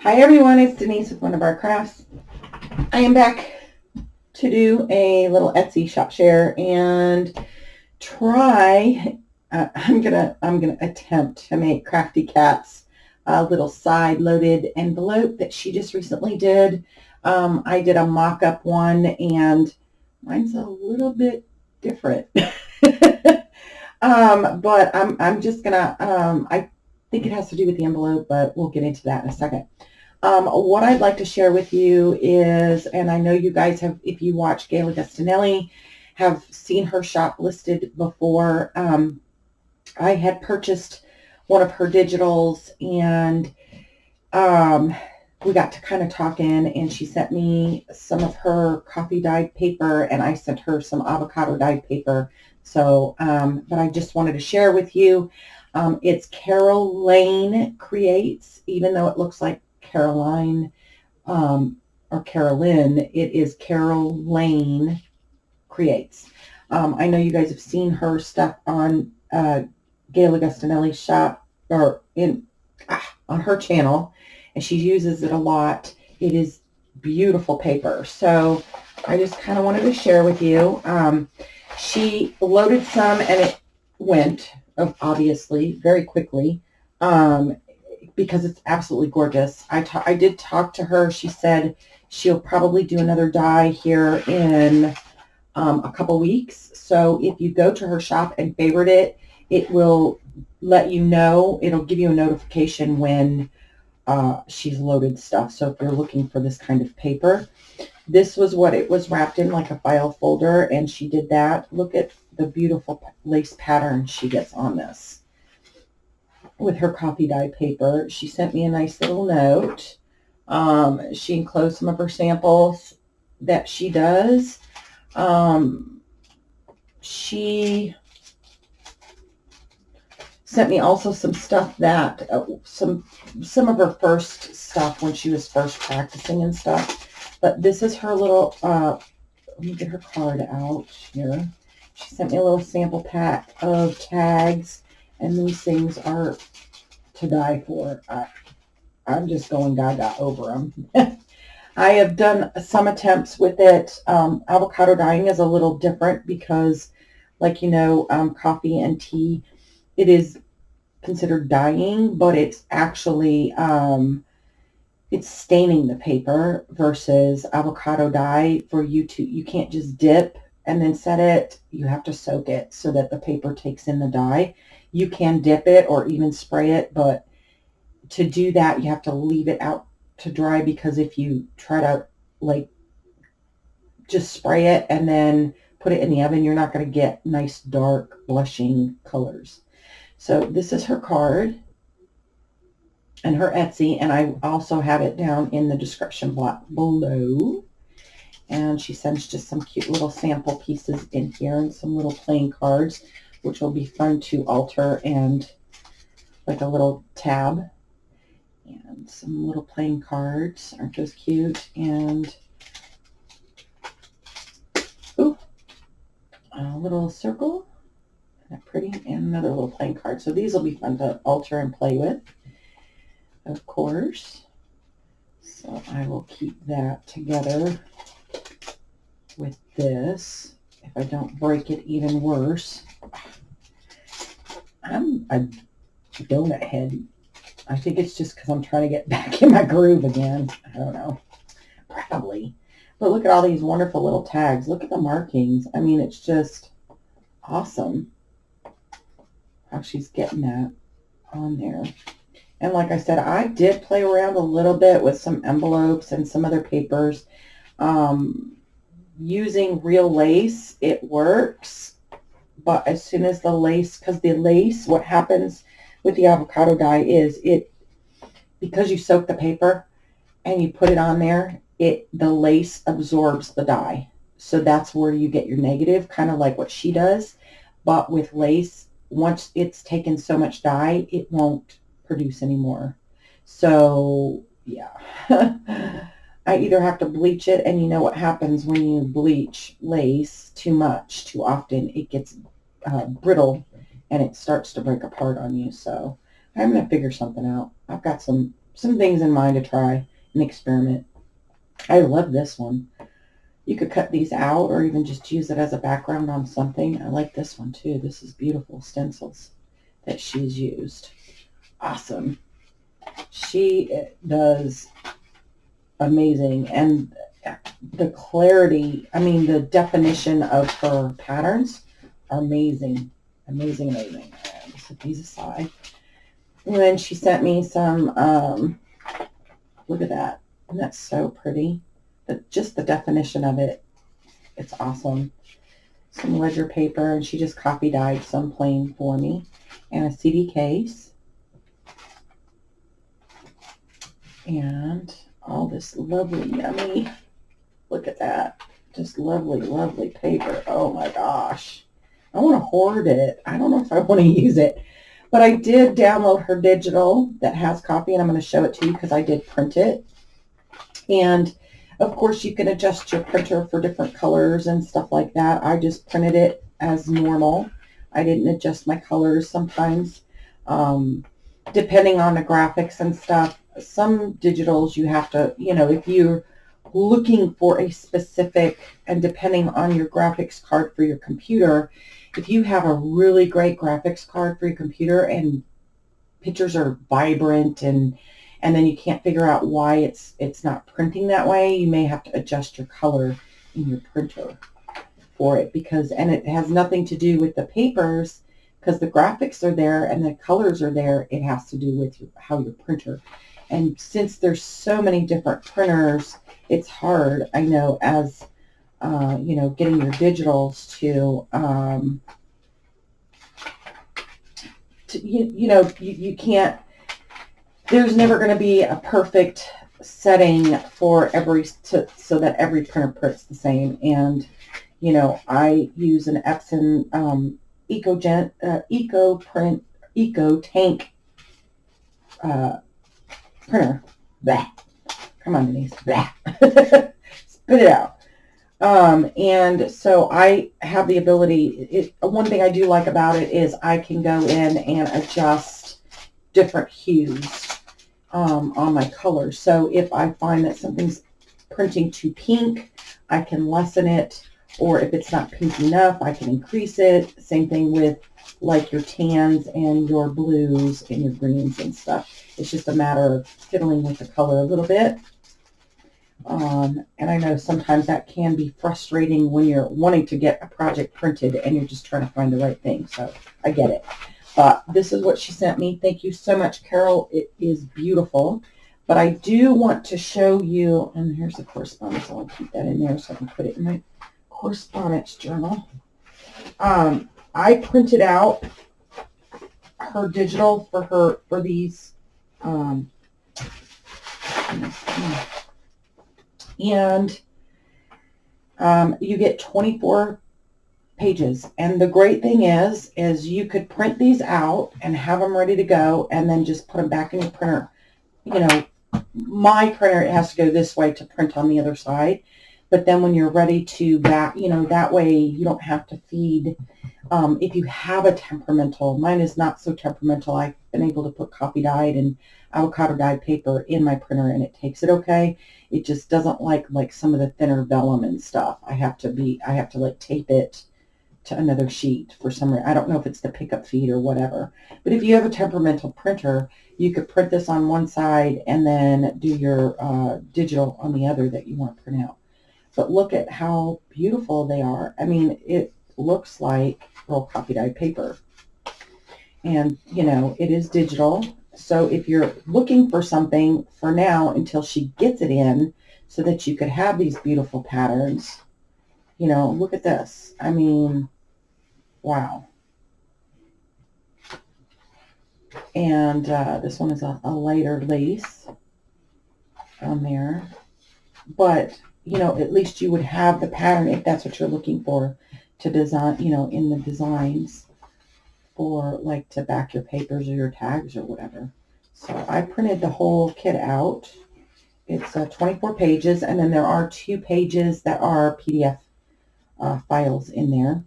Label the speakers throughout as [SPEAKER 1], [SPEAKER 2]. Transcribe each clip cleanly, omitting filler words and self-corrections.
[SPEAKER 1] Hi everyone, it's Denise with Wondubar Crafts. I am back to do a little Etsy shop share and try. I'm gonna attempt to make Crafty Cat's little side loaded envelope that she just recently did. I did a mock-up one and mine's a little bit different. But I'm just gonna. I think it has to do with the envelope, but we'll get into that in a second. What I'd like to share with you is, and I know you guys have, if you watch Gayla Gustinelli, have seen her shop listed before. I had purchased one of her digitals, and we got to kind of talking, and she sent me some of her coffee dyed paper, and I sent her some avocado dyed paper. So, but I just wanted to share with you. It's Carolaine Creates, even though it looks like Caroline or Carolyn, it is Carolaine Creates. I know you guys have seen her stuff on Gayla Gustinelli's shop or on her channel, and she uses it a lot. It is beautiful paper. So I just kind of wanted to share with you. She loaded some and it went, obviously, very quickly. Because it's absolutely gorgeous. I did talk to her. She said she'll probably do another dye here in a couple weeks. So if you go to her shop and favorite it, it will let you know. It'll give you a notification when she's loaded stuff. So if you're looking for this kind of paper, this was what it was wrapped in, like a file folder, and she did that. Look at the beautiful lace pattern she gets on this with her coffee dye paper. She sent me a nice little note. She enclosed some of her samples that she does. She sent me also some stuff that, some of her first stuff when she was first practicing and stuff. But this is her little, let me get her card out here. She sent me a little sample pack of tags, and these things are to die for. I'm just going gaga over them. I have done some attempts with it. Avocado dyeing is a little different because, like you know, coffee and tea, it is considered dyeing, but it's actually it's staining the paper versus avocado dye. For you can't just dip and then set it. You have to soak it so that the paper takes in the dye. You can dip it or even spray it, but to do that, you have to leave it out to dry, because if you try to like just spray it and then put it in the oven, you're not going to get nice dark blushing colors. So this is her card and her Etsy, and I also have it down in the description box below. And she sends just some cute little sample pieces in here and some little plain cards, which will be fun to alter, and like a little tab and some little plain cards. Aren't those cute? And ooh, a little circle. Isn't that pretty? And another little plain card. So these will be fun to alter and play with, of course. So I will keep that together with this. If I don't break it even worse. I'm a donut head. I think it's just because I'm trying to get back in my groove again. I don't know. Probably. But look at all these wonderful little tags. Look at the markings. I mean, it's just awesome how she's getting that on there. And like I said, I did play around a little bit with some envelopes and some other papers. Using real lace, it works. But as soon as the lace, because the lace, what happens with the avocado dye is because you soak the paper and you put it on there, the lace absorbs the dye. So that's where you get your negative, kind of like what she does. But with lace, once it's taken so much dye, it won't produce anymore. So yeah. I either have to bleach it, and you know what happens when you bleach lace too much, too often, it gets brittle and it starts to break apart on you. So I'm going to figure something out. I've got some some things in mind to try and experiment. I love this one. You could cut these out or even just use it as a background on something. I like this one too. This is beautiful stencils that she's used. Awesome. She does amazing. And the clarity, I mean, the definition of her patterns are amazing. Amazing, amazing. I'll set these aside. And then she sent me some, look at that. And that's so pretty. Just the definition of it, it's awesome. Some ledger paper, and she just copy dyed some plain for me. And a CD case. And all this lovely, yummy, look at that. Just lovely, lovely paper. Oh my gosh. I want to hoard it. I don't know if I want to use it. But I did download her digital that has copy, and I'm going to show it to you because I did print it. And of course, you can adjust your printer for different colors and stuff like that. I just printed it as normal. I didn't adjust my colors sometimes, depending on the graphics and stuff. Some digitals you have to, you know, if you're looking for a specific, and depending on your graphics card for your computer, if you have a really great graphics card for your computer and pictures are vibrant and then you can't figure out why it's not printing that way, you may have to adjust your color in your printer for it, because, and it has nothing to do with the papers, because the graphics are there and the colors are there. It has to do with how your printer. And since there's so many different printers, it's hard, I know, as you know, getting your digitals to you can't, there's never going to be a perfect setting for so that every printer prints the same. And, you know, I use an Epson Eco Tank printer. Blah. Come on, Denise. Blah. Spit it out. And so I have the ability, one thing I do like about it is I can go in and adjust different hues on my colors. So if I find that something's printing too pink, I can lessen it, or if it's not pink enough, I can increase it. Same thing with like your tans and your blues and your greens and stuff. It's just a matter of fiddling with the color a little bit. And I know sometimes that can be frustrating when you're wanting to get a project printed and you're just trying to find the right thing. So I get it. But this is what she sent me. Thank you so much, Carol. It is beautiful. But I do want to show you, and here's the correspondence. I'll keep that in there so I can put it in my correspondence journal. I printed out her digital for these. And you get 24 pages. And the great thing is you could print these out and have them ready to go and then just put them back in your printer. You know, my printer, it has to go this way to print on the other side. But then when you're ready to back, you know, that way you don't have to feed. If you have a temperamental, mine is not so temperamental. I've been able to put coffee dyed and avocado dyed paper in my printer and it takes it okay. It just doesn't like some of the thinner vellum and stuff. I have to like tape it to another sheet for some reason. I don't know if it's the pickup feed or whatever. But if you have a temperamental printer, you could print this on one side and then do your digital on the other that you want to print out. But look at how beautiful they are. I mean, it looks like real coffee dyed paper. And, you know, it is digital. So if you're looking for something for now until she gets it in so that you could have these beautiful patterns, you know, look at this. I mean, wow. And this one is a lighter lace on there. But, you know, at least you would have the pattern if that's what you're looking for to design, you know, in the designs for like to back your papers or your tags or whatever. So I printed the whole kit out. It's 24 pages, and then there are 2 pages that are PDF files in there.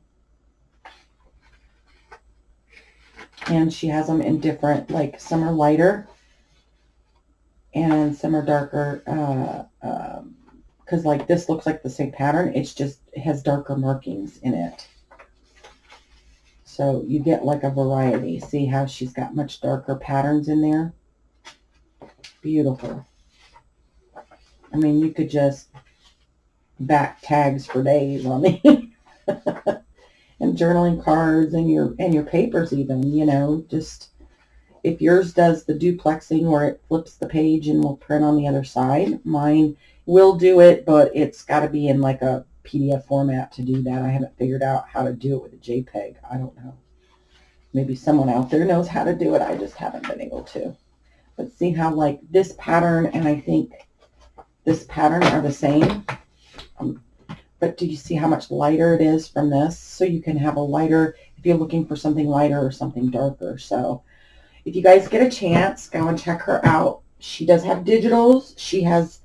[SPEAKER 1] And she has them in different, like some are lighter and some are darker, because like this looks like the same pattern. It's just, it has darker markings in it. So you get like a variety. See how she's got much darker patterns in there? Beautiful. I mean, you could just back tags for days on the and journaling cards and your papers even, you know, just if yours does the duplexing where it flips the page and will print on the other side, mine will do it, but it's got to be in like a PDF format to do that. I haven't figured out how to do it with a JPEG. I don't know. Maybe someone out there knows how to do it. I just haven't been able to. But see how like this pattern and I think this pattern are the same. But do you see how much lighter it is from this? So you can have a lighter, if you're looking for something lighter or something darker. So if you guys get a chance, go and check her out. She does have digitals. She has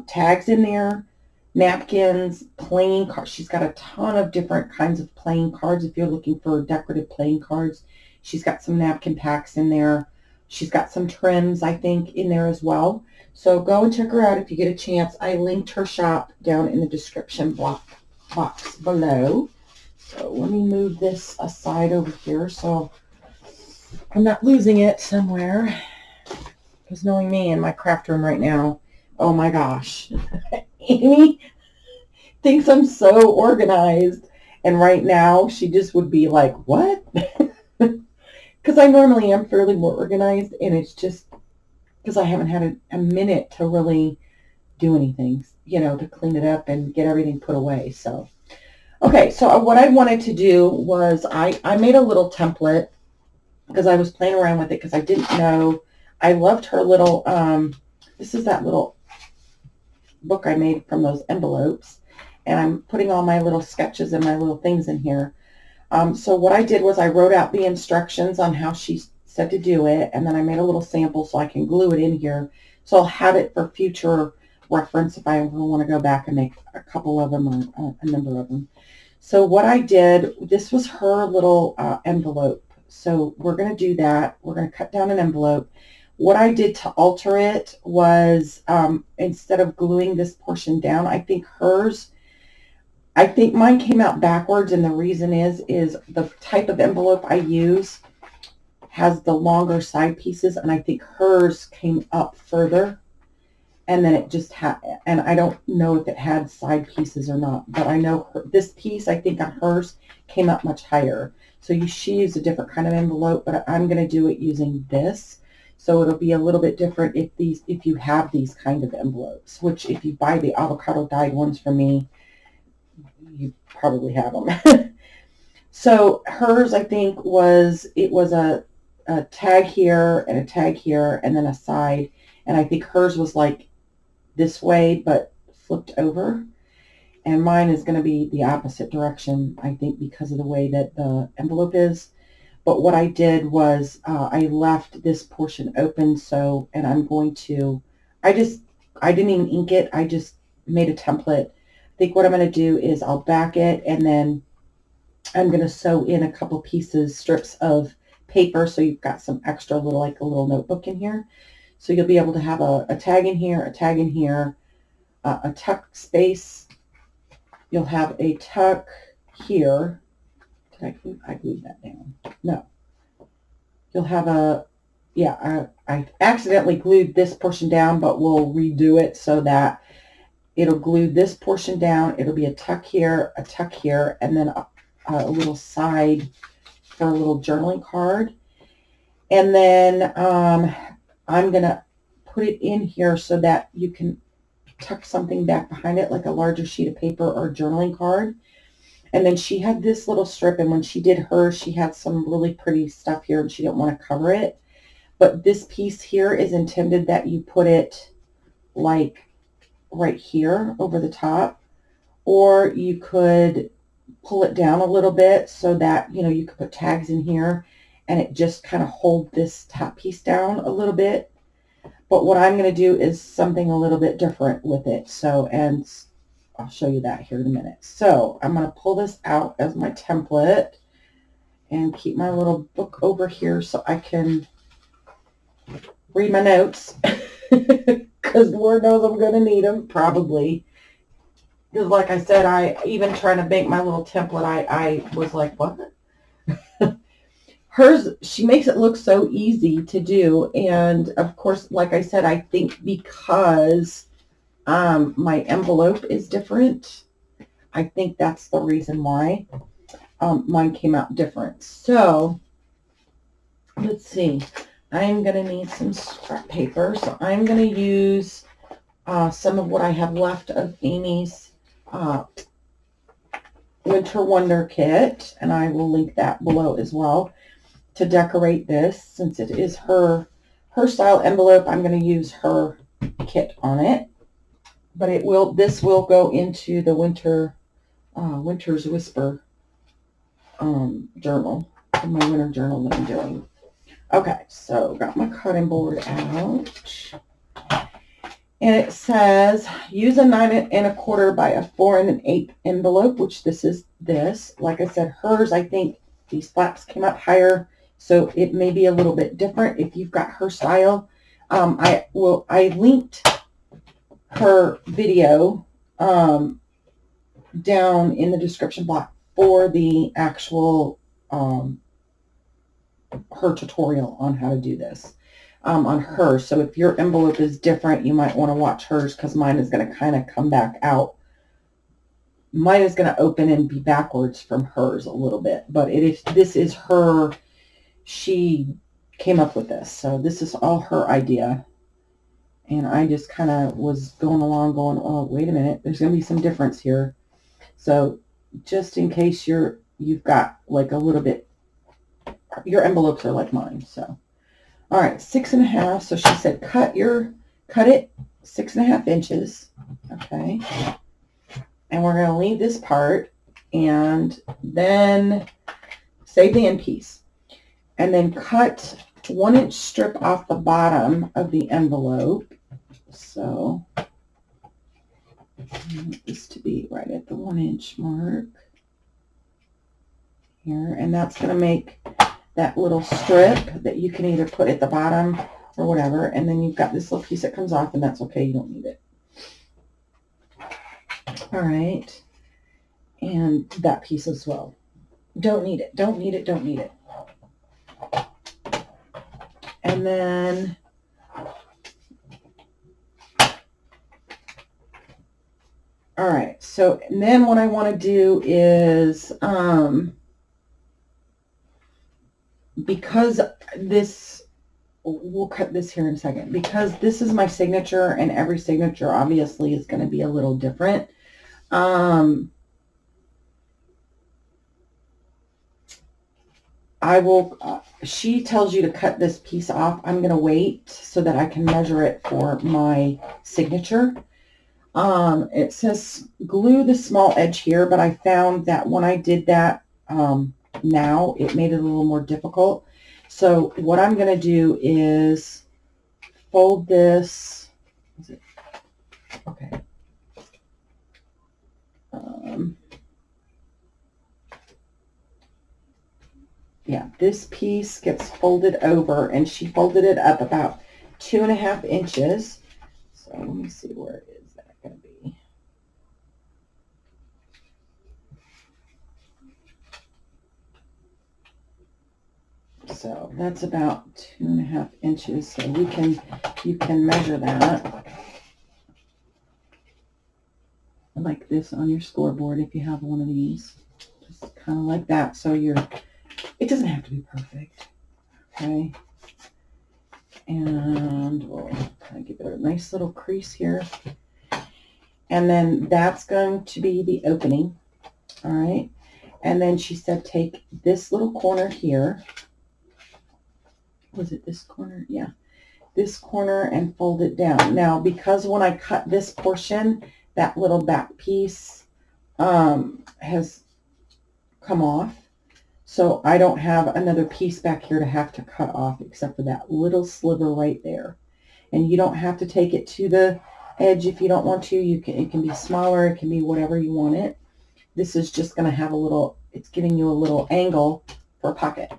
[SPEAKER 1] tags in there, napkins, playing cards. She's got a ton of different kinds of playing cards. If you're looking for decorative playing cards, she's got some napkin packs in there. She's got some trims, I think, in there as well. So go and check her out if you get a chance. I linked her shop down in the description box below. So let me move this aside over here so I'm not losing it somewhere. Because knowing me in my craft room right now, oh my gosh. Amy thinks I'm so organized. And right now she just would be like, what? Because I normally am fairly more organized, and it's just because I haven't had a minute to really do anything, you know, to clean it up and get everything put away. So, okay, so what I wanted to do was I made a little template because I was playing around with it because I didn't know. I loved her little, this is that little book I made from those envelopes, and I'm putting all my little sketches and my little things in here. So what I did was I wrote out the instructions on how she said to do it, and then I made a little sample so I can glue it in here. So I'll have it for future reference if I ever want to go back and make a couple of them or a number of them. So what I did, this was her little envelope. So we're going to do that. We're going to cut down an envelope. What I did to alter it was instead of gluing this portion down, I think mine came out backwards, and the reason is the type of envelope I use has the longer side pieces, and I think hers came up further, and then it just had, and I don't know if it had side pieces or not, but I know this piece, I think on hers, came up much higher. So she used a different kind of envelope, but I'm going to do it using this. So it'll be a little bit different if you have these kind of envelopes, which if you buy the avocado dyed ones from me, you probably have them. So hers, I think, it was a tag here and a tag here and then a side. And I think hers was like this way, but flipped over. And mine is going to be the opposite direction, I think, because of the way that the envelope is. But what I did was I left this portion open. So, and I'm going to, I didn't even ink it. I just made a template. I think what I'm going to do is I'll back it, and then I'm going to sew in a couple pieces, strips of paper, so you've got some extra little, like a little notebook in here. So you'll be able to have a tag in here, a tag in here, a tuck space. You'll have a tuck here. Did I glued that down? No. You'll have I accidentally glued this portion down, but we'll redo it so that it'll glue this portion down. It'll be a tuck here, and then a little side for a little journaling card. And then I'm going to put it in here so that you can tuck something back behind it, like a larger sheet of paper or a journaling card. And then she had this little strip, and when she did hers, she had some really pretty stuff here, and she didn't want to cover it. But this piece here is intended that you put it like right here over the top, or you could pull it down a little bit so that, you know, you could put tags in here and it just kind of hold this top piece down a little bit. But what I'm going to do is something a little bit different with it. So, and I'll show you that here in a minute. So I'm going to pull this out as my template and keep my little book over here so I can read my notes. because Lord knows I'm going to need them, probably. Because like I said, I even trying to make my little template, I was like, what? Hers, she makes it look so easy to do. And of course, like I said, I think because my envelope is different, I think that's the reason why mine came out different. So let's see. I'm going to need some scrap paper. So I'm going to use some of what I have left of Amy's Winter Wonder kit, and I will link that below as well, to decorate this. Since it is her style envelope, I'm going to use her kit on it. But this will go into the Winter's Whisper journal, my winter journal that I'm doing. Okay, so got my cutting board out. And it says, use a 9 1/4 by a 4 1/8 envelope, which this is this. Like I said, hers, I think these flaps came up higher, so it may be a little bit different if you've got her style. I linked her video down in the description box for the actual her tutorial on how to do this. On hers. So if your envelope is different, you might want to watch hers, because mine is going to kind of come back out. Mine is going to open and be backwards from hers a little bit, but this is her. She came up with this, so this is all her idea. And I just kind of was going along going, oh, wait a minute, there's going to be some difference here. So just in case you've got like a little bit, your envelopes are like mine, so. All right, 6 1/2. So she said, cut it 6 1/2 inches. Okay. And we're going to leave this part and then save the end piece. And then cut 1 inch strip off the bottom of the envelope. So I want this to be right at the 1 inch mark here. And that's going to make that little strip that you can either put at the bottom or whatever. And then you've got this little piece that comes off, and that's okay. You don't need it. All right. And that piece as well. Don't need it. Don't need it. Don't need it. And then all right. So and then what I want to do is because this, we'll cut this here in a second, because this is my signature, and every signature obviously is going to be a little different. I will, she tells you to cut this piece off. I'm going to wait so that I can measure it for my signature. It says glue the small edge here, but I found that when I did that, now it made it a little more difficult. So what I'm going to do is fold this. Is it? Okay. Yeah, this piece gets folded over, and she folded it up about 2 1/2 inches. So let me see, where is that going to be? So that's about 2 1/2 inches. So you can measure that like this on your scoreboard if you have one of these. Just kind of like that. So it doesn't have to be perfect. Okay. And we'll kind of give it a nice little crease here. And then that's going to be the opening. All right. And then she said, take this little corner here. Was it this corner? Yeah. This corner, and fold it down. Now, because when I cut this portion, that little back piece has come off. So I don't have another piece back here to have to cut off except for that little sliver right there. And you don't have to take it to the edge if you don't want to. It can be smaller. It can be whatever you want it. This is just going to have it's giving you a little angle for a pocket.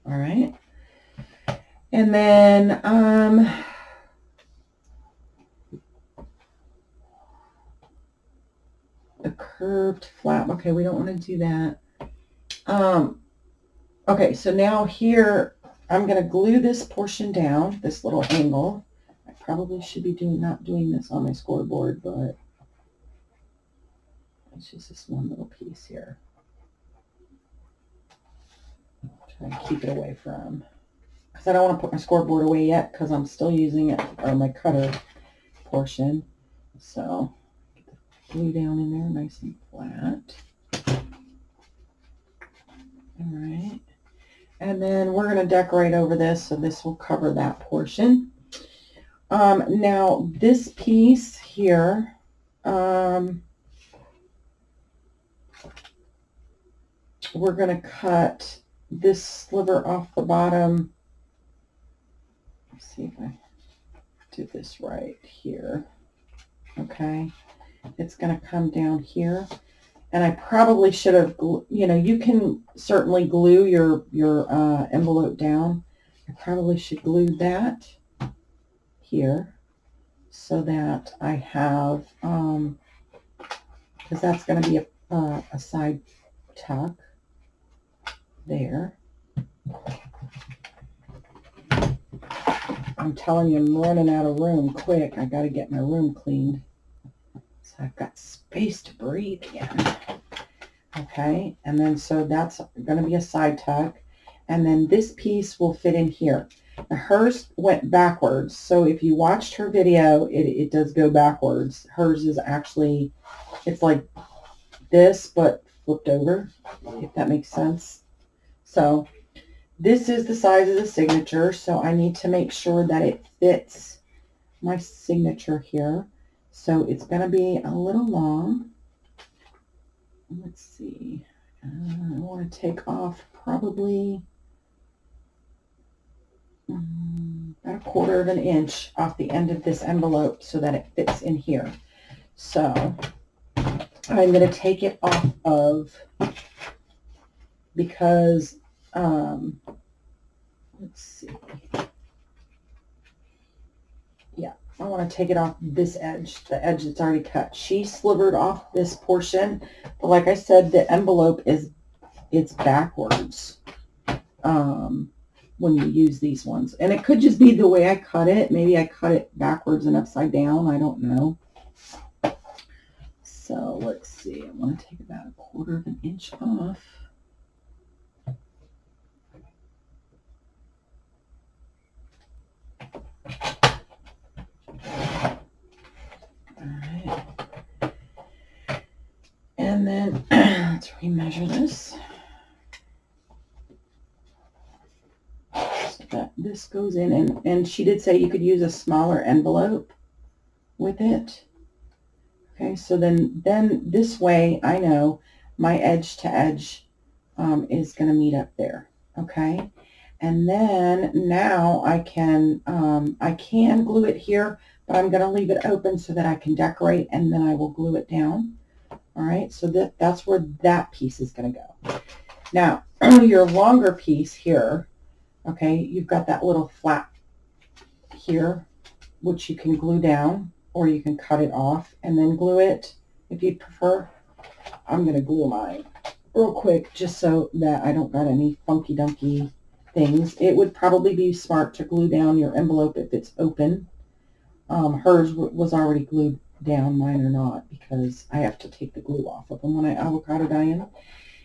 [SPEAKER 1] All right. And then the curved flap. Okay, we don't want to do that. Okay, so now here I'm going to glue this portion down, this little angle. I probably should be not doing this on my scoreboard, but it's just this one little piece here. Try to keep it away from, because I don't want to put my scoreboard away yet because I'm still using it, or my cutter portion. So get the glue down in there nice and flat. All right. And then we're going to decorate over this, so this will cover that portion. Now this piece here, we're going to cut this sliver off the bottom. Let's see if I do this right here. Okay, it's going to come down here. And I probably should have, you know, you can certainly glue your envelope down. I probably should glue that here so that I have, because that's going to be a side tuck there. I'm telling you, I'm running out of room quick. I got to get my room cleaned. So I've got space to breathe again. Okay, and then so that's going to be a side tuck. And then this piece will fit in here. Now hers went backwards. So if you watched her video, it does go backwards. Hers is actually, it's like this, but flipped over, if that makes sense. So this is the size of the signature. So I need to make sure that it fits my signature here. So it's going to be a little long. Let's see. I want to take off probably about 1/4 of an inch off the end of this envelope so that it fits in here. So I'm going to take it off of, because let's see. Yeah, I want to take it off this edge, the edge that's already cut. She slivered off this portion, but like I said, the envelope it's backwards when you use these ones. And it could just be the way I cut it. Maybe I cut it backwards and upside down. I don't know. So let's see. I want to take about 1/4 of an inch off. Alright. And then let's remeasure this. So that this goes in, and she did say you could use a smaller envelope with it. Okay, so then this way I know my edge to edge is going to meet up there. Okay, and then now I can glue it here, but I'm going to leave it open so that I can decorate, and then I will glue it down. All right, so that's where that piece is going to go. Now, your longer piece here, okay, you've got that little flap here, which you can glue down, or you can cut it off and then glue it if you'd prefer. I'm going to glue mine real quick just so that I don't got any funky dunky things. It would probably be smart to glue down your envelope if it's open. Hers was already glued down, mine are not, because I have to take the glue off of them when I avocado dye them.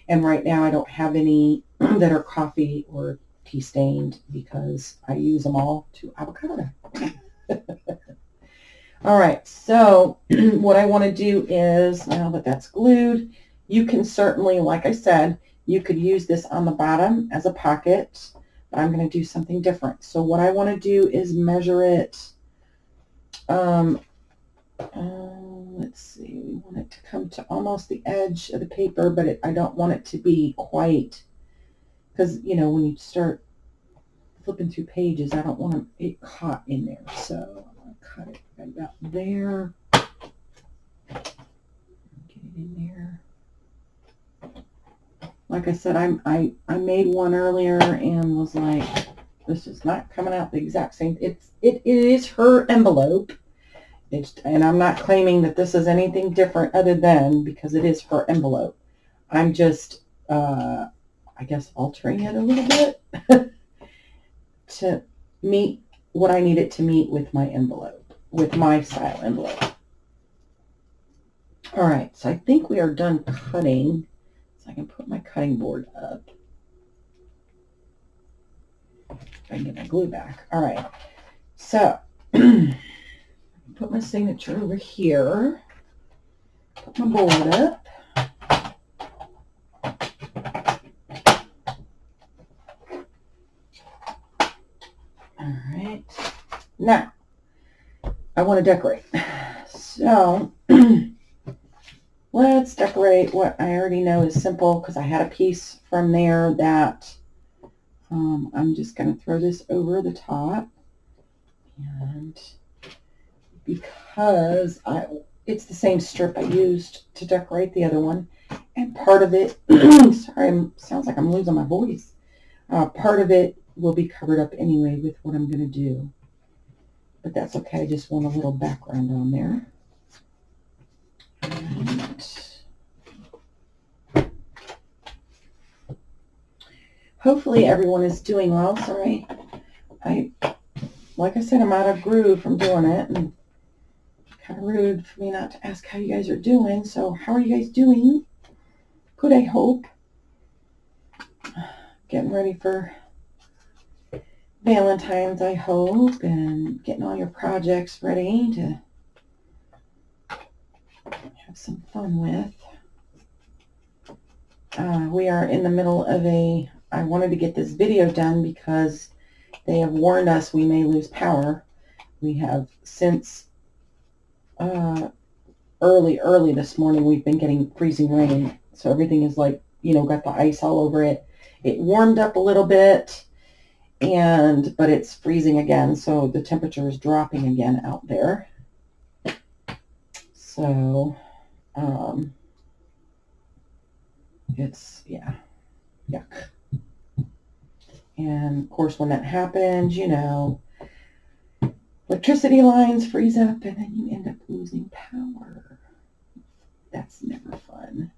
[SPEAKER 1] And right now I don't have any that are coffee or tea stained because I use them all to avocado dye. All right, so what I want to do is, now that that's glued, you can certainly, like I said, you could use this on the bottom as a pocket, but I'm going to do something different. So what I want to do is measure it. Let's see, we want it to come to almost the edge of the paper, but I don't want it to be quite, because, you know, when you start flipping through pages, I don't want it caught in there. So I'm going to cut it right about there. Get it in there. Like I said, I made one earlier and was like, this is not coming out the exact same. It is her envelope. And I'm not claiming that this is anything different other than because it is her envelope. I'm just, I guess, altering it a little bit to meet what I need it to meet with my envelope, with my style envelope. All right, so I think we are done cutting. So I can put my cutting board up. I can get my glue back. All right, so put my signature over here. Put my board up. All right, now I want to decorate. So let's decorate what I already know is simple because I had a piece from there that I'm just going to throw this over the top. And because it's the same strip I used to decorate the other one. And part of it, sorry, sounds like I'm losing my voice. Part of it will be covered up anyway with what I'm going to do. But that's okay. I just want a little background on there. And hopefully everyone is doing well. Sorry. Like I said, I'm out of groove from doing it. And kind of rude for me not to ask how you guys are doing. So how are you guys doing? Good, I hope. Getting ready for Valentine's, I hope, and getting all your projects ready to have some fun with. We are in the middle of I wanted to get this video done because they have warned us we may lose power. We have since early this morning, we've been getting freezing rain. So everything is like, got the ice all over it. It warmed up a little bit, but it's freezing again. So the temperature is dropping again out there. So, it's, yeah, yuck. And of course, when that happens, electricity lines freeze up and then you end up losing power. That's never fun.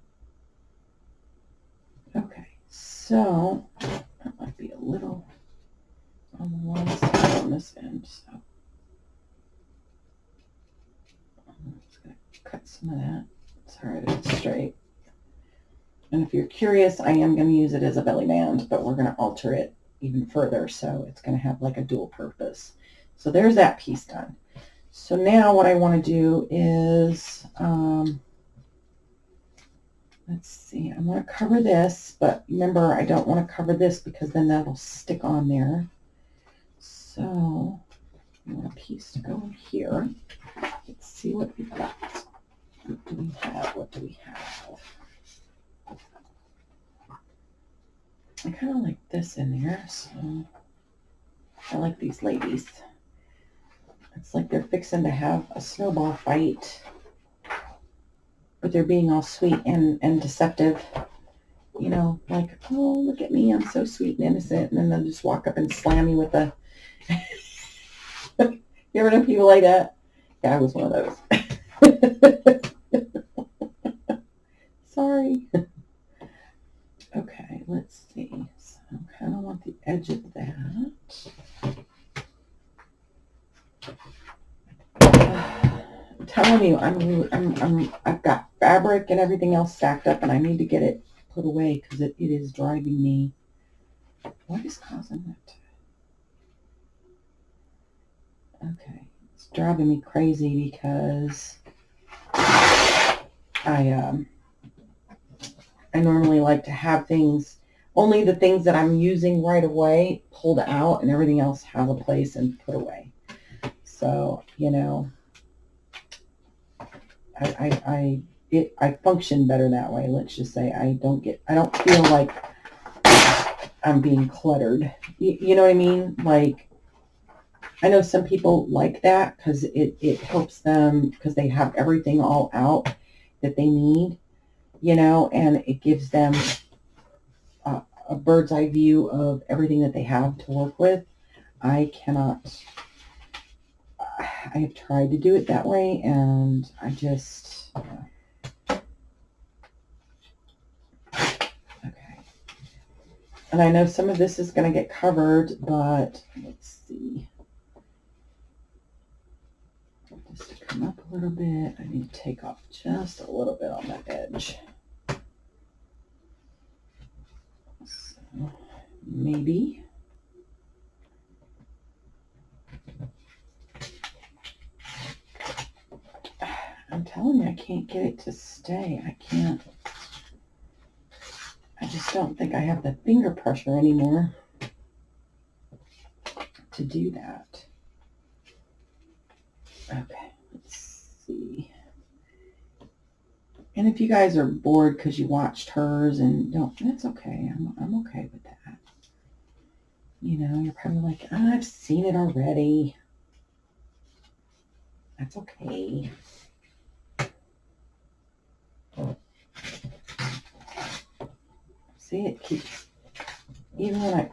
[SPEAKER 1] Okay, so that might be a little on the long side on this end. So I'm just going to cut some of that. Sorry that it's straight. And if you're curious, I am going to use it as a belly band, but we're going to alter it even further. So it's going to have like a dual purpose. So there's that piece done. So now what I want to do is, let's see, I want to cover this, but remember, I don't want to cover this because then that'll stick on there. So I want a piece to go in here. Let's see what we've got. What do we have? What do we have? I kind of like this in there, so I like these ladies. It's like they're fixing to have a snowball fight, but they're being all sweet and deceptive. Like, oh, look at me, I'm so sweet and innocent, and then they'll just walk up and slam you with a... You ever know people like that? Yeah, I was one of those. Sorry. Okay, let's see. So I kind of want the edge of that. I'm telling you, I've got fabric and everything else stacked up, and I need to get it put away because it is driving me. What is causing that? Okay, it's driving me crazy because I normally like to have things, only the things that I'm using right away pulled out, and everything else have a place and put away. So, I function better that way. Let's just say I don't feel like I'm being cluttered. You know what I mean? Like, I know some people like that because it helps them because they have everything all out that they need, and it gives them a bird's eye view of everything that they have to work with. I cannot, I have tried to do it that way, and I just, okay. And I know some of this is going to get covered, but let's see. Just to come up a little bit, I need to take off just a little bit on that edge. So maybe. I'm telling you, I can't get it to stay. I can't. I just don't think I have the finger pressure anymore to do that. Okay, let's see. And if you guys are bored because you watched hers and don't, that's okay. I'm okay with that. You know, you're probably like, oh, I've seen it already. That's okay. See, it keeps, even when I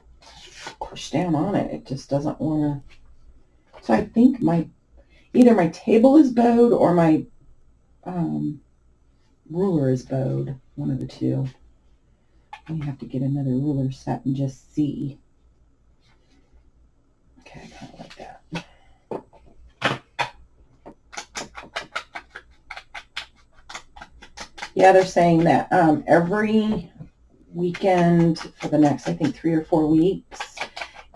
[SPEAKER 1] push down on it, it just doesn't want to. So I think either my table is bowed or my ruler is bowed. One of the two. We have to get another ruler set and just see. Okay, I kind of like that. Yeah, they're saying that every weekend for the next, I think, 3 or 4 weeks,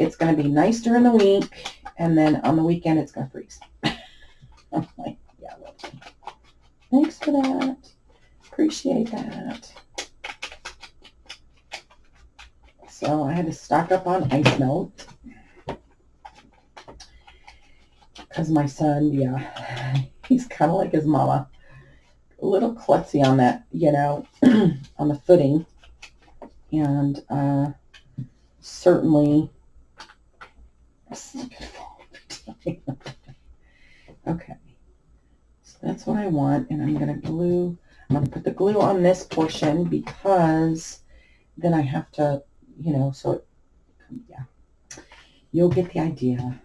[SPEAKER 1] it's going to be nice during the week, and then on the weekend it's going to freeze. I'm like, yeah, well, thanks for that. Appreciate that. So I had to stock up on ice melt because my son, yeah, he's kind of like his mama. A little klutzy on that, you know, on the footing. And certainly, okay, so that's what I want, and I'm going to put the glue on this portion because then I have to, you know, so, yeah, you'll get the idea.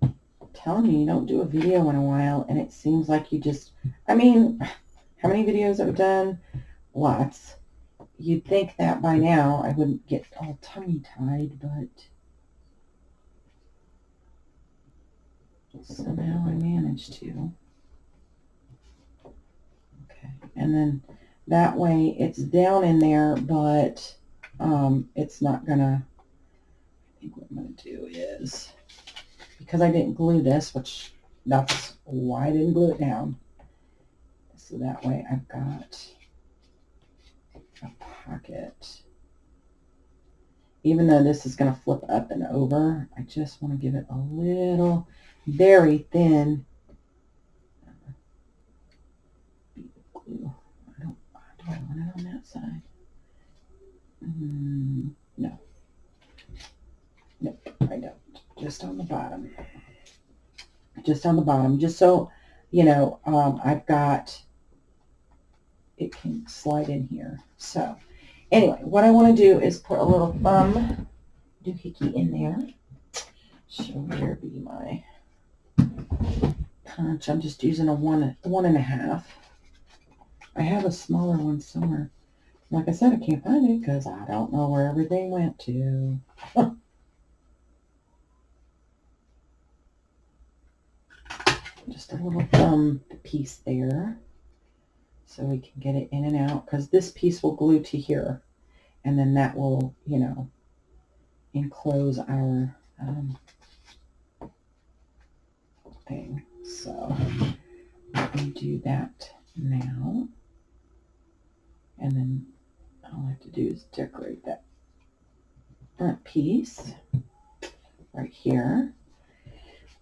[SPEAKER 1] I'm telling you, you don't do a video in a while, and it seems like you just, I mean, how many videos have I done? Lots. You'd think that by now I wouldn't get all tongue-tied, but somehow I managed to. Okay, and then that way it's down in there, but it's not gonna, I think what I'm gonna do is, because I didn't glue this, which that's why I didn't glue it down. So that way I've got a pocket. Even though this is going to flip up and over, I just want to give it a little, very thin bead of glue. Do I want it on that side? No. Nope, I don't. Just on the bottom. Just on the bottom. Just so, you know, I've got, it can slide in here. So, anyway, what I want to do is put a little thumb doohickey in there. So where be my punch? I'm just using a 1.5. I have a smaller one somewhere. Like I said, I can't find it because I don't know where everything went to. Just a little thumb piece there. So we can get it in and out, because this piece will glue to here, and then that will, you know, enclose our thing. So let me do that now, and then all I have to do is decorate that front piece right here.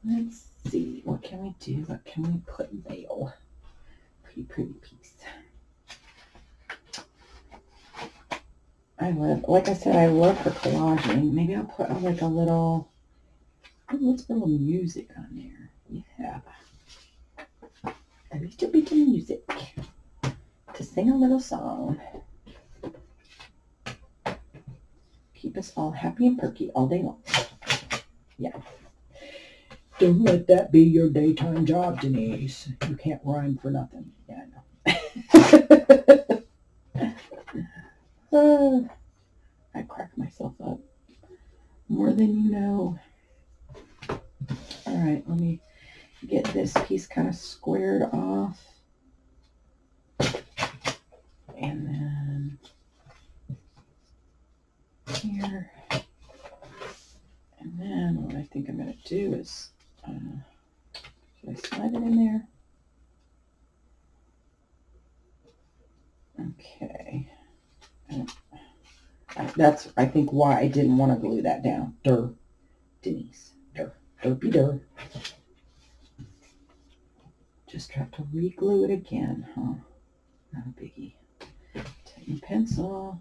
[SPEAKER 1] Let's see, what can we do? What can we put in veil? Pretty piece. I love, like I said, I love her collaging. Maybe I'll put like a little, let's put a little music on there. Yeah. A little bit of music to sing a little song. keep us all happy and perky all day long. Yeah.
[SPEAKER 2] Don't let that be your daytime job, Denise. You can't rhyme for nothing.
[SPEAKER 1] Yeah, I know. I crack myself up more than you know. All right, let me get this piece kind of squared off. And then here. And then what I think I'm going to do is, should I slide it in there? Okay. That's, I think, why I didn't want to glue that down. Durr. Denise. Durr. Derpy durr. Just have to re-glue it again, huh? Not a biggie. Take my pencil.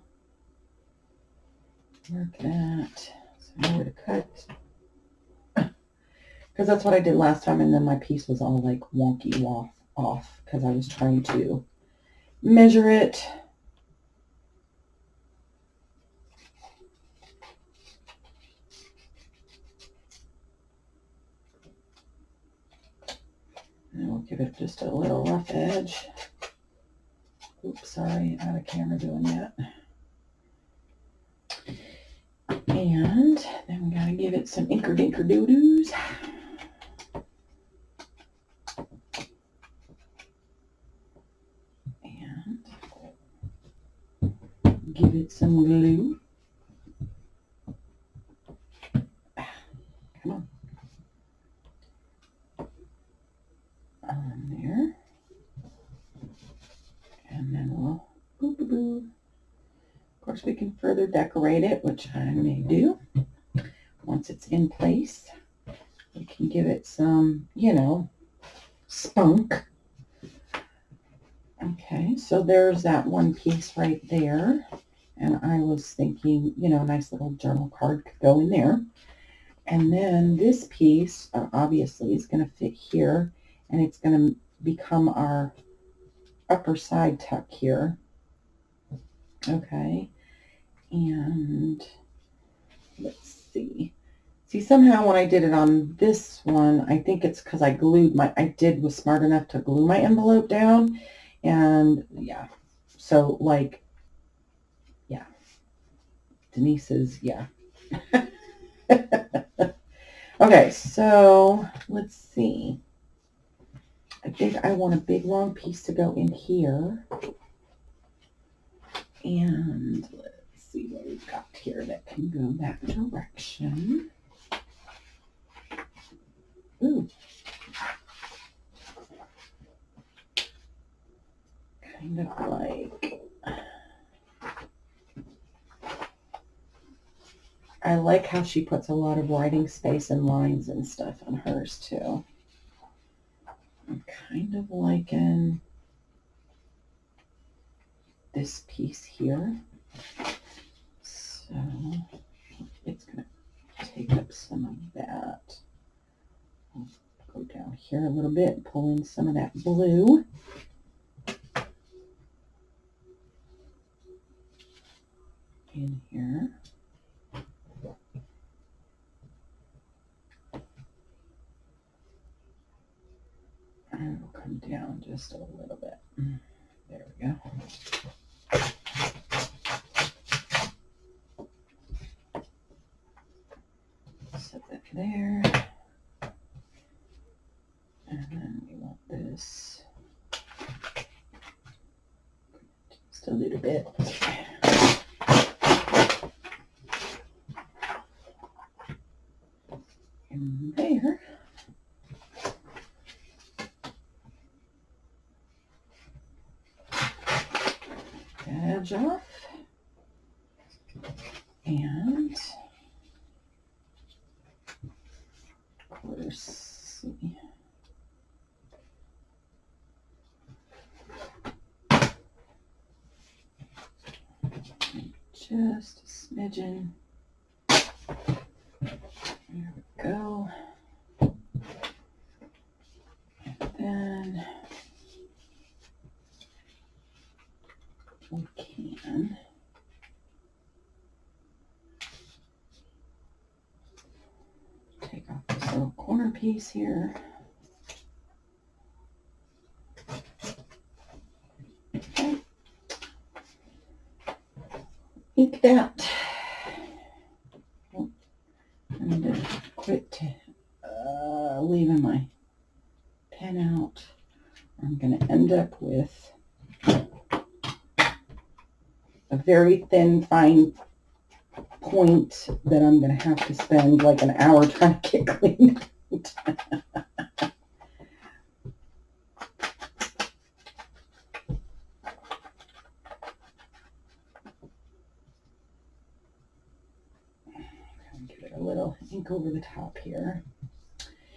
[SPEAKER 1] Mark that. So I know where to cut. Because that's what I did last time, and then my piece was all like wonky off because I was trying to measure it. And we'll give it just a little rough edge. Oops, sorry, out of camera doing that. And then we gotta give it some inker-dinker-doo-doos. And give it some glue. Come on. On there. And then we'll boo-boo-boo. Of course, we can further decorate it, which I may do. Once it's in place, we can give it some, spunk. Okay, so there's that one piece right there. And I was thinking, a nice little journal card could go in there. And then this piece, obviously, is going to fit here. And it's going to become our upper side tuck here. Okay. And let's see. See, somehow when I did it on this one, I think it's because I was smart enough to glue my envelope down. And yeah, so like, yeah, Denise's, yeah. Okay, so let's see. I think I want a big long piece to go in here. And let's see what we've got here that can go that direction. Ooh. Kind of like, I like how she puts a lot of writing space and lines and stuff on hers too. I'm kind of liking this piece here. So it's going to take up some of that. I'll go down here a little bit, pull in some of that blue. In here. And it'll come down just a little bit. There we go. Set that there. And then we want this just a little bit. In there. Edge off. And of course, see. Just a smidgen. There we go. And then we can piece here. Okay. Ink that. Oh, I need to quit leaving my pen out. I'm going to end up with a very thin, fine point that I'm going to have to spend like an hour trying to get cleaned out. Give it a little ink over the top here.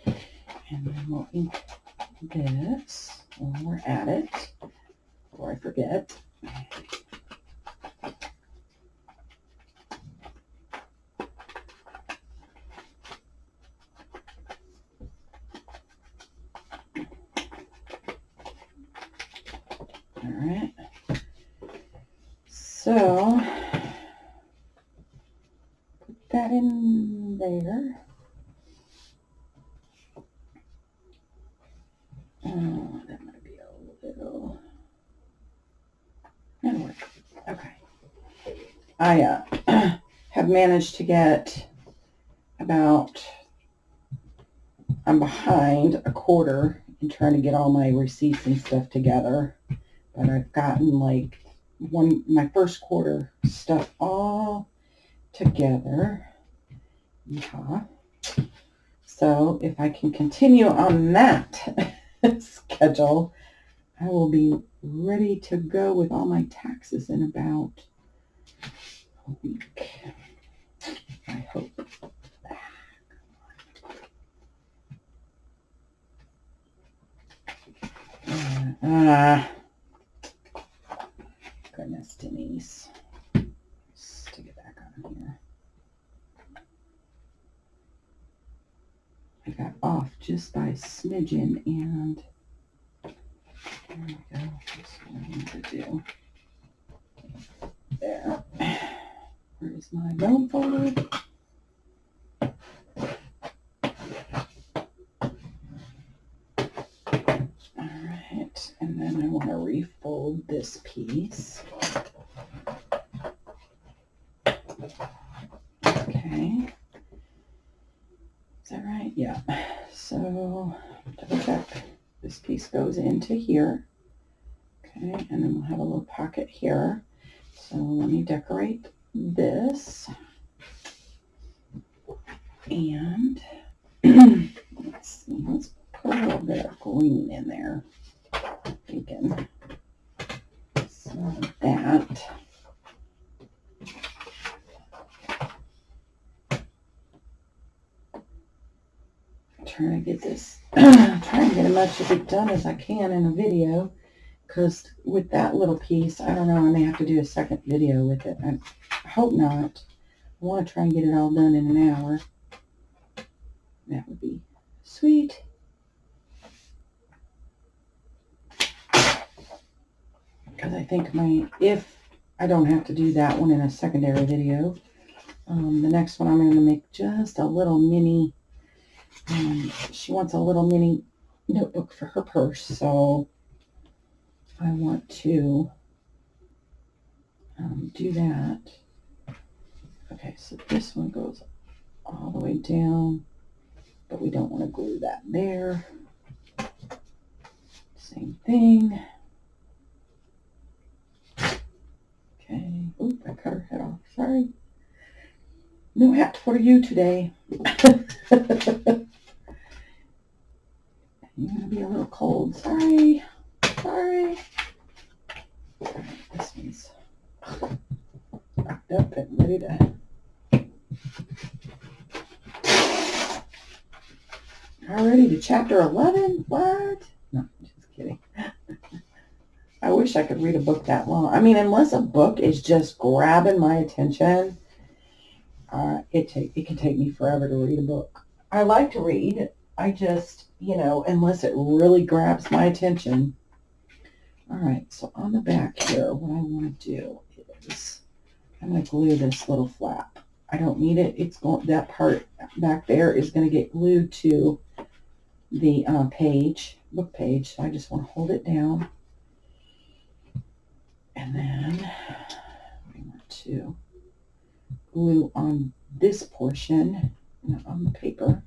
[SPEAKER 1] And then we'll ink this while we're at it, before I forget. All right. So, put that in there. Oh, that might be a little. That'll work. Okay. I have managed to get about. I'm behind a quarter in trying to get all my receipts and stuff together, but I've gotten like my first quarter stuff all together. Yeah. So if I can continue on that schedule, I will be ready to go with all my taxes in about a week. I hope. Goodness, Denise. Stick it back on here. I got off just by a smidgen, and there we go. That's what I need to do. There. Where's my bone folder? Alright, and then I want to refold this piece. Okay. Is that right? Yeah. So, double check. This piece goes into here. Okay, and then we'll have a little pocket here. So let me decorate this. And let's see, let's put a little bit of green in there. Thinking some of that. Trying to get this, trying to get as much of it done as I can in a video, because with that little piece, I don't know, I may have to do a second video with it. I hope not. I want to try and get it all done in an hour. That would be sweet. Because I think if I don't have to do that one in a secondary video, the next one I'm going to make just a little mini, she wants a little mini notebook for her purse, so I want to do that. Okay, so this one goes all the way down, but we don't want to glue that there. Same thing. Okay. Oh, I cut her head off. Sorry. No hat for you today. You're going to be a little cold. Sorry. Sorry. This one's wrapped up and ready to. Already to chapter 11? What? No, just kidding. I wish I could read a book that long. I mean, unless a book is just grabbing my attention, it can take me forever to read a book. I like to read. I just, unless it really grabs my attention. All right, so on the back here, what I want to do is I'm going to glue this little flap. I don't need it. It's going, that part back there is going to get glued to the book page. So I just want to hold it down. And then we want to glue on this portion, not on the paper.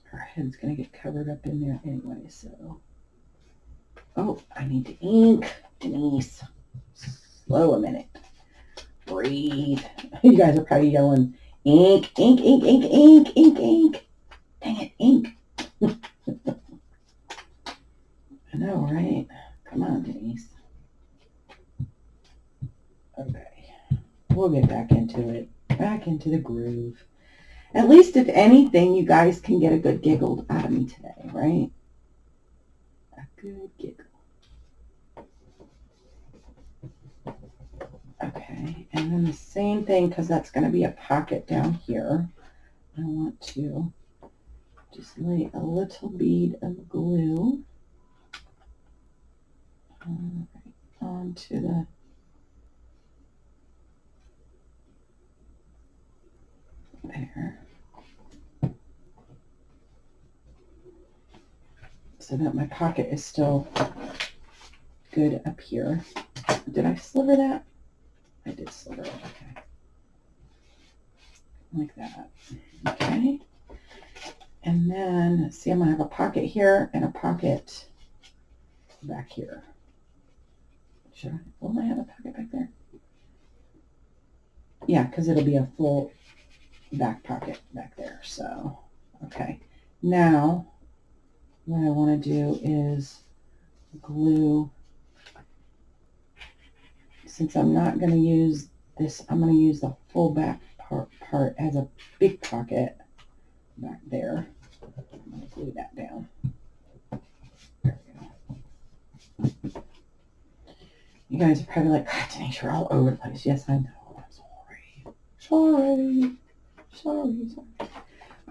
[SPEAKER 1] Her head's going to get covered up in there anyway, so. Oh, I need to ink. Denise, slow a minute. Breathe. You guys are probably yelling, ink, ink, ink, ink, ink, ink, ink. Dang it, ink. I know, right? Come on, Denise. Okay. We'll get back into it. Back into the groove. At least, if anything, you guys can get a good giggle out of me today, right? A good giggle. Okay, and then the same thing, because that's going to be a pocket down here. I want to just lay a little bead of glue onto the there, so that my pocket is still good up here. Did I sliver that? I did sliver it, okay. Like that, okay. And then, see, I'm going to have a pocket here and a pocket back here. Should I? Will I have a pocket back there? Yeah, because it'll be a full back pocket back there. So, okay. Now, what I want to do is glue. Since I'm not going to use this, I'm going to use the full back part as a big pocket back there. I'm going to glue that down. There we go. You guys are probably like, God, Denise, you're all over the place. Yes, I know. I'm sorry. Sorry.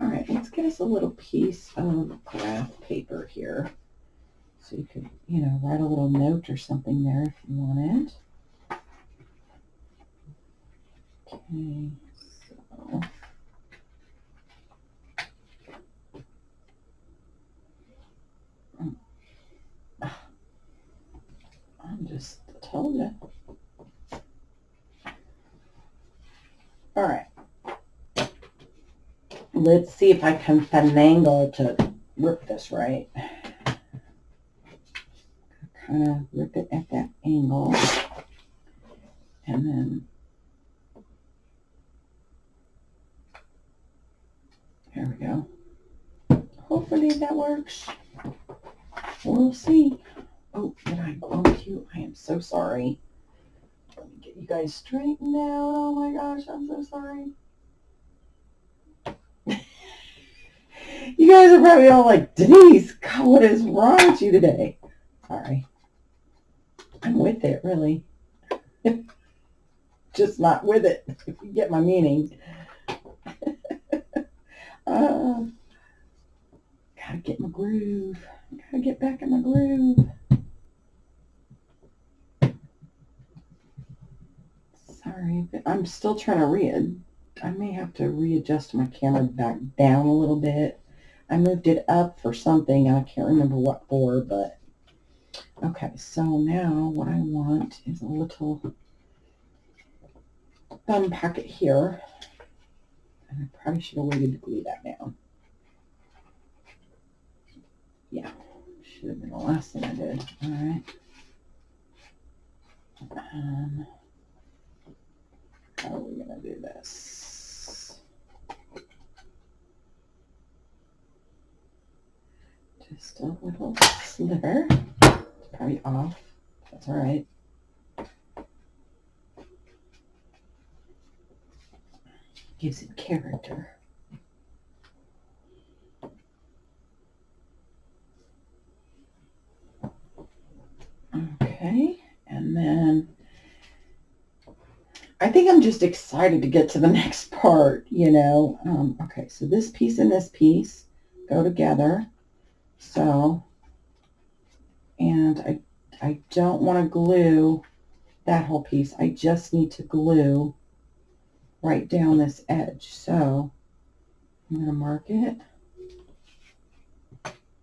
[SPEAKER 1] All right, let's get us a little piece of graph paper here. So you could, write a little note or something there if you wanted. Okay, so I'm just told you. All right. Let's see if I can finagle to rip this right. Kind of rip it at that angle. And then there we go. Hopefully that works. We'll see. Oh, did I bump you? I am so sorry. Let me get you guys straightened out. Oh my gosh, I'm so sorry. You guys are probably all like, Denise, God, what is wrong with you today? Sorry. I'm with it, really. Just not with it, if you get my meaning. Gotta get my groove. Gotta get back in my groove. Sorry, but I'm still trying to I may have to readjust my camera back down a little bit. I moved it up for something. I can't remember what for, but okay. So now what I want is a little thumb pocket here. And I probably should have waited to glue that down. Yeah, should have been the last thing I did. All right. How are we going to do this? Just a little sliver. It's probably off. That's all right. Gives it character. Okay, and then I think I'm just excited to get to the next part, Okay, so this piece and this piece go together. So, and I don't want to glue that whole piece. I just need to glue right down this edge. So I'm going to mark it,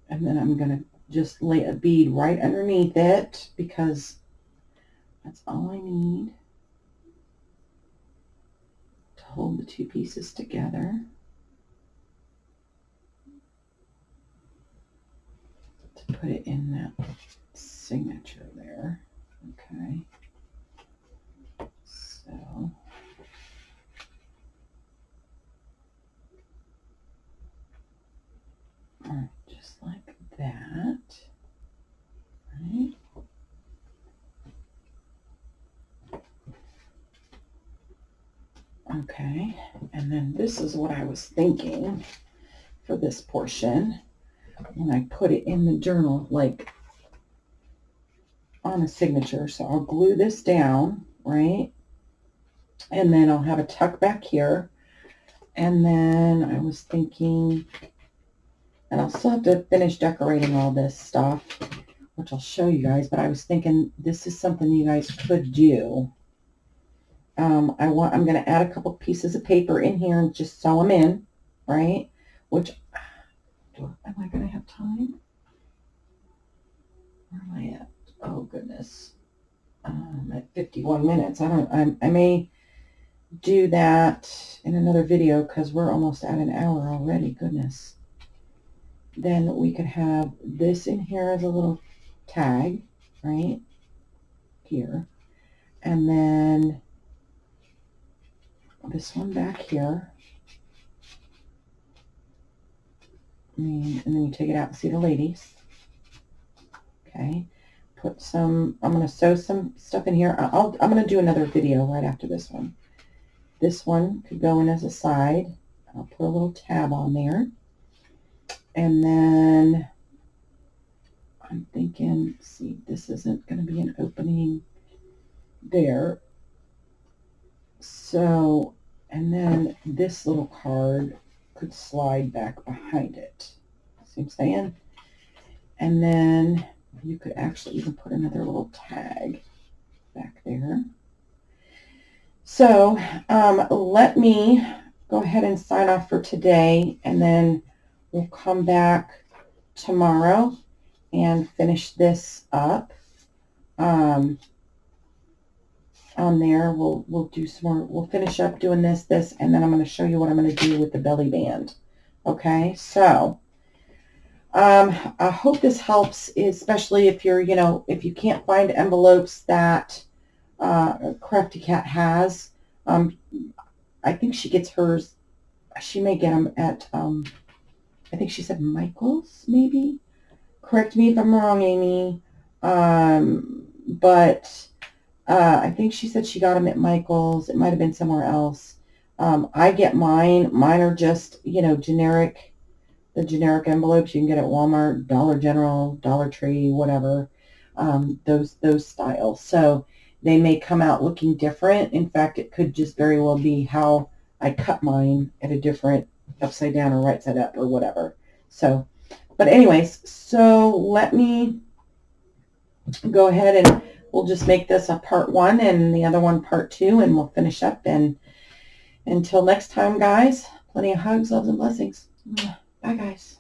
[SPEAKER 1] and then I'm going to just lay a bead right underneath it because that's all I need to hold the two pieces together. To put it in that signature there. Okay. So all right, just like that. Right. Okay, and then this is what I was thinking for this portion when I put it in the journal, like on a signature. So I'll glue this down, right? And then I'll have a tuck back here. And then I was thinking, and I'll still have to finish decorating all this stuff, which I'll show you guys, but I was thinking this is something you guys could do. I'm going to add a couple pieces of paper in here and just sew them in, right? Which, am I going to have time? Where am I at? Oh, goodness. I'm at 51 minutes. I may do that in another video because we're almost at an hour already. Goodness. Then we could have this in here as a little tag, right? Here. And then this one back here. And then you take it out and see the ladies. Okay. Put some, I'm going to sew some stuff in here. I'm going to do another video right after this one. This one could go in as a side. I'll put a little tab on there. And then I'm thinking, see, this isn't going to be an opening there. So, and then this little card could slide back behind it. See what I'm saying? And then you could actually even put another little tag back there. So let me go ahead and sign off for today, and then we'll come back tomorrow and finish this up. On there, we'll do some more. We'll finish up doing this, and then I'm going to show you what I'm going to do with the belly band. Okay, so I hope this helps, especially if you're, if you can't find envelopes that Crafty Cat has. I think she gets hers. She may get them at, I think she said Michael's, maybe. Correct me if I'm wrong, Amy. But I think she said she got them at Michael's. It might have been somewhere else. I get mine. Mine are just, generic. The generic envelopes you can get at Walmart, Dollar General, Dollar Tree, whatever. Those styles. So they may come out looking different. In fact, it could just very well be how I cut mine at a different upside down or right side up or whatever. So, but anyways, so let me go ahead and we'll just make this a part 1 and the other one part 2, and we'll finish up. And until next time, guys, plenty of hugs, loves, and blessings. Bye, guys.